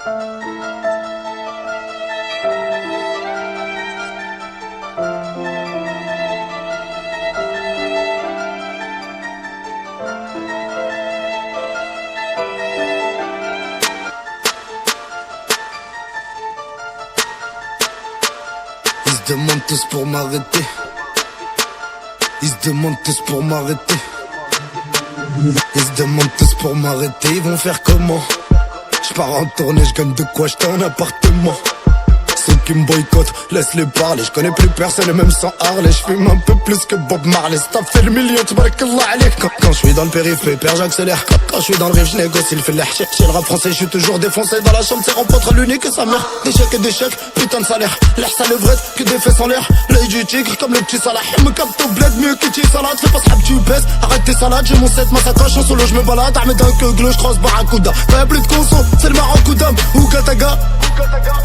Ils se demandent tous pour m'arrêter. Ils se demandent tous pour m'arrêter. Ils se demandent tous pour m'arrêter. Ils vont faire comment? J'pars en tournée, j'gagne de quoi acheter un appartement. Ceux qui me boycottent, laisse-les parler. J'connais plus personne et même sans Harley. J'fume un peu plus que Bob Marley. Si t'as fait le million, tabarakallah alik. Quand j'suis dans le périph', pépère, j'accélère. Quand j'suis dans le riff, j'négocie le filet. Chez le rap français, j'suis toujours défoncé. Dans la chambre, c'est rencontre l'unique et sa mère. Des chèques et des chèques, putain de salaire. L'air ça levrette, que des fesses en l'air. L'œil du tigre, comme le petit Salah. Me capte au bled, mieux que tu salade. Fais pas ce rap, tu baisses. Arrête tes salades, j'ai mon set, ma sacoche. En solo, j'me balade. Ahmed un que glou, j'crosse Barracuda. Quand y'a plus de conso, c'est le Maracoudam. Ou Gataga.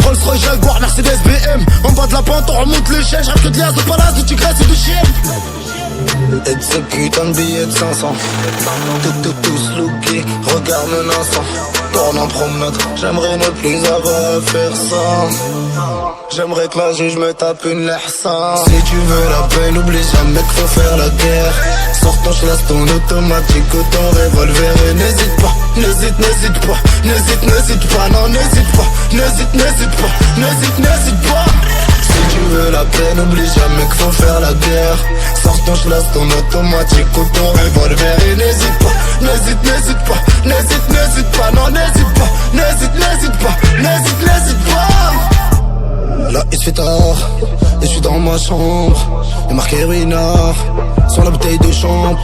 Rolls Royce, Jaguar, Mercedes, BM. En bas de la pente, on remonte l'échelle. J'rêve que de liasse, de palace, de tigresse et de chienne. Et de ces putains de billets de 500. Tous lookés, regarde menaçant. Tourne en promenade, j'aimerais ne plus avoir à faire ça. J'aimerais que la juge me tape une lersa. Si tu veux la paix, n'oublie jamais qu'il faut faire la guerre. Sors ton chlasse, ton automatique ou ton revolver. Et n'hésite pas, n'hésite pas. N'hésite pas, non n'hésite pas. N'hésite pas, n'hésite pas. Si tu veux la paix, n'oublie jamais qu'il faut faire la guerre. Sors ton chlasse, ton automatique ou ton revolver. Et n'hésite pas, n'hésite pas. N'hésite pas, non n'hésite pas. N'hésite pas, n'hésite pas. Là il se fait tard, et je suis dans ma chambre. Et marqué ruinard, sur la bouteille de chambre.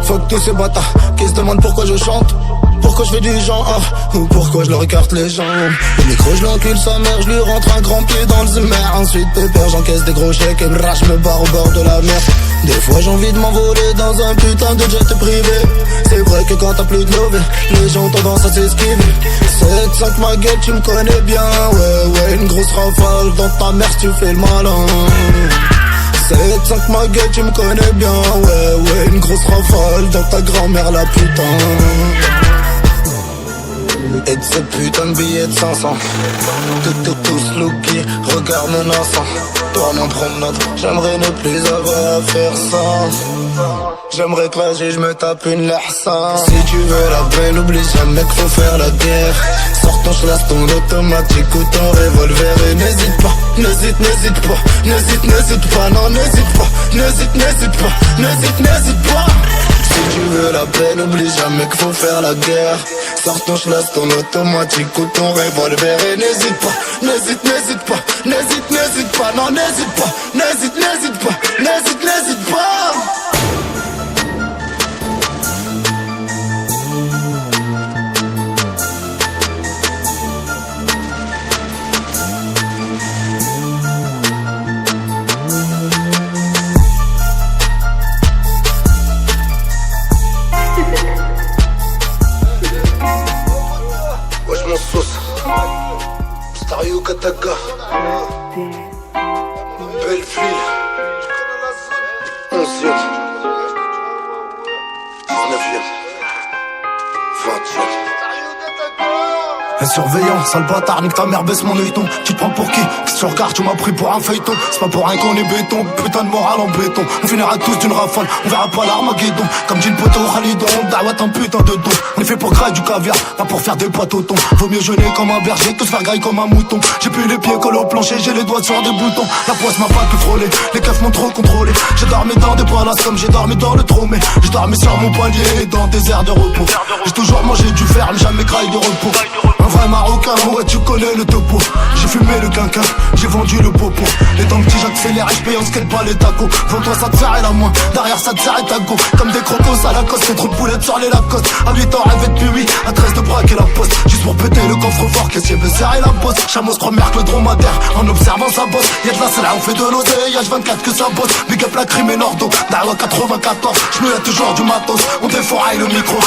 Fuck tous ces bâtards qui se demandent pourquoi je chante. Pourquoi je fais du genre ou pourquoi je leur écarte les jambes. Le micro je l'encule sa mère, je lui rentre un grand pied dans le zimmer. Ensuite pépère, j'encaisse des gros chèques et je me barre au bord de la mer. Des fois j'ai envie de m'envoler dans un putain de jet privé. C'est vrai que quand t'as plus de love, les gens ont tendance à s'esquiver. 7-5 ma gueule, tu me connais bien. Ouais, une grosse rafale dans ta mère si tu fais le malin. 7-5 ma gueule, tu me connais bien. Ouais, une grosse rafale dans ta grand-mère la putain. Et de ces putains de billets de 500. Tous lookés, regarde menaçant. Tourne en promenade, j'aimerais ne plus avoir à faire ça. J'aimerais que la juge me tape une lersa. Si tu veux la paix, n'oublie jamais qu'il faut faire la guerre. Sors ton chlasse, ton automatique ou ton revolver. Et n'hésite pas, n'hésite pas. N'hésite pas, non n'hésite pas. N'hésite pas, n'hésite pas. Si tu veux la paix, n'oublie jamais qu'il faut faire la guerre. Sors ton chlasse, ton automatique ou ton revolver. Et n'hésite pas, n'hésite pas. N'hésite pas, non n'hésite pas. N'hésite pas, n'hésite pas. Stario Kataka Belleville 11e 19e 20e. Un surveillant, sale bâtard, nique ta mère, baisse mon œilleton. Tu te prends pour qui? Si tu regardes, tu m'as pris pour un feuilleton. C'est pas pour rien qu'on est béton, putain de morale en béton. On finira tous d'une rafale, on verra pas l'Armageddon. Comme dit le poteau Khalidon, Dawat un putain de dos. On est fait pour grailler du caviar, pas pour faire des potes au thon. Vaut mieux jeûner comme un berger que se faire grailler comme un mouton. J'ai plus les pieds collés au plancher, j'ai les doigts sur des boutons. La poisse m'a pas tout frôlé, les keufs m'ont trop contrôlé. J'ai dormi dans des palaces comme j'ai dormi dans le tromé. J'ai dormi sur mon palier dans des airs de repos. J'ai toujours mangé du ferme, jamais graille de repos. Un vrai marocain, ouais tu connais le topo. J'ai fumé le quinquin, j'ai vendu le popo. Et dans le petit j'accélère et j'paye en skate pas les tacos. Devant toi ça te serre et la main, derrière ça te serre et ta go. Comme des crocos à la coste, c'est trop de boulettes sur les Lacoste. À 8 ans rêvé depuis 8, à 13 de braquer la poste. Juste pour péter le coffre-fort, caissier veut serrer la bosse. Chameau se remerque le dromadaire en observant sa bosse. Y'a de la salle, on fait de l'oseille, H24 que ça bosse. Big up la crime et Nordo, Dawa 94. J'me y'a toujours du matos, on défouraille le micro.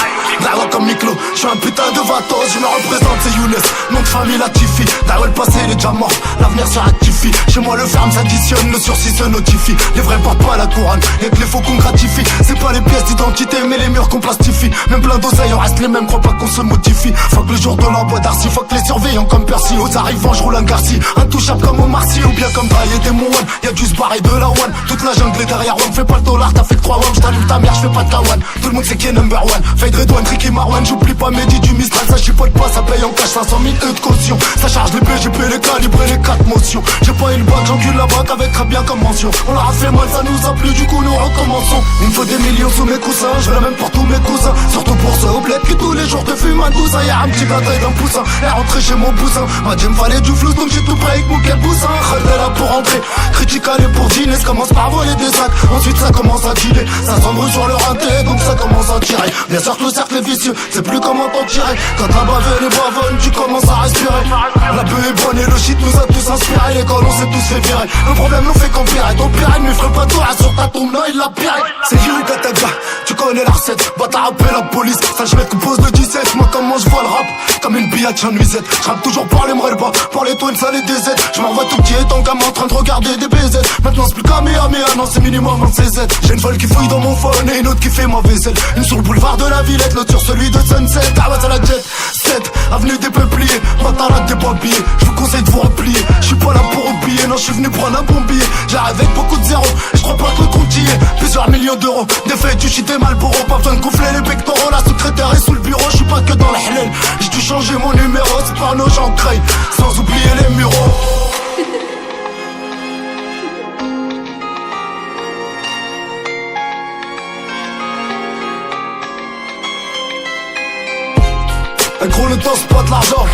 Dawa comme Miklo, j'suis un putain de vatos. Je me représente, c'est Younes, nom de famille Latifi. Dawa le passé il est déjà mort, l'avenir se rectifie. Chez moi le ferme s'additionne, le sursis se notifie. Les vrais portent pas la couronne, y'a que les faux qu'on gratifie. C'est pas les pièces d'identité mais les murs qu'on plastifie. Même plein d'oseilles on reste les mêmes, crois pas qu'on se modifie. Faut que le jour de la boîte d'Arcy, faut que les surveillants brillant comme Percy. Aux arrivants je roule un Garci, intouchable comme Omar Sy. Ou bien comme Baye et des Mouane, y'a du Sbar et de la One. Toute la jungle est derrière One, fais pas le dollar, t'as fait que 3 One. J't'allume ta mère, j'fais pas de kawan. Tout le monde sait qui est number one. Fade Redouane, Tricky Marwan, j'oublie pas Mehdi du Mistral. Ça chipote pas, ça paye en cash 500 000 de caution. Ça charge les BGP, les calibres et les 4 motions. J'ai pas eu le bac, j'encule la bac avec très bien comme mention. On leur a fait mal, ça nous a plu, du coup nous recommençons. Il me faut des millions sous mes coussins, je veux la même pour tous mes cousins. Surtout pour ceux au bled qui tous les jours te fument un douzain. Y'a un petit gars taille d'un poussin, est rentré chez mon bousin. M'a dit me fallait du flou, donc j'ai tout prêt avec mon quel boussin. Khaled est là pour rentrer, critique aller pour dîner. Ça commence par voler des sacs, ensuite ça commence à dealer. Ça s'embrouille sur le rinté, donc ça commence à tirer. Bien sûr que le cercle est vicieux, c'est plus comment t'en tirer. Quand la bave et les bavonnes, tu commences à respirer. La beuh est bonne et le shit nous a tous inspiré. L'école on s'est tous fait virer, le problème nous fait qu'empirer. Ton pire il me ferait pas toi sur ta tombe, non il l'a piré. C'est you Kataga, tu connais la recette. Va t'arraper la police, ça je mec pose le 17. Moi comment je vois le rap, comme une billette en nuisette. Je rappe toujours par les bas, par les twins, ça les DZ. Je m'envoie tout petit étant gamin en train de regarder des BZ. Maintenant c'est plus Kamehameha, non c'est minimum un CZ. J'ai une folle qui fouille dans mon phone et une autre qui fait ma vaisselle. Une sur le boulevard de la Villette, l'autre sur celui de Sunset. Ah ouais c'est la jet, 7, avenue des peupliers. Batarade des papiers, je vous conseille de vous replier. Je suis pas là pour oublier, non je suis venu prendre un bon billet. J'arrive avec beaucoup de zéros, je crois pas que le compte y est. Plusieurs millions d'euros, des faits du shit et Malboro. Pas besoin de gonfler les pectoraux, la secrétaire est sous le bureau. Je suis pas que dans le halal, j'ai dû changer mon numéro. C'est par nos gens créés, sans oublier les muraux. Gros le temps c'est pas de l'argent,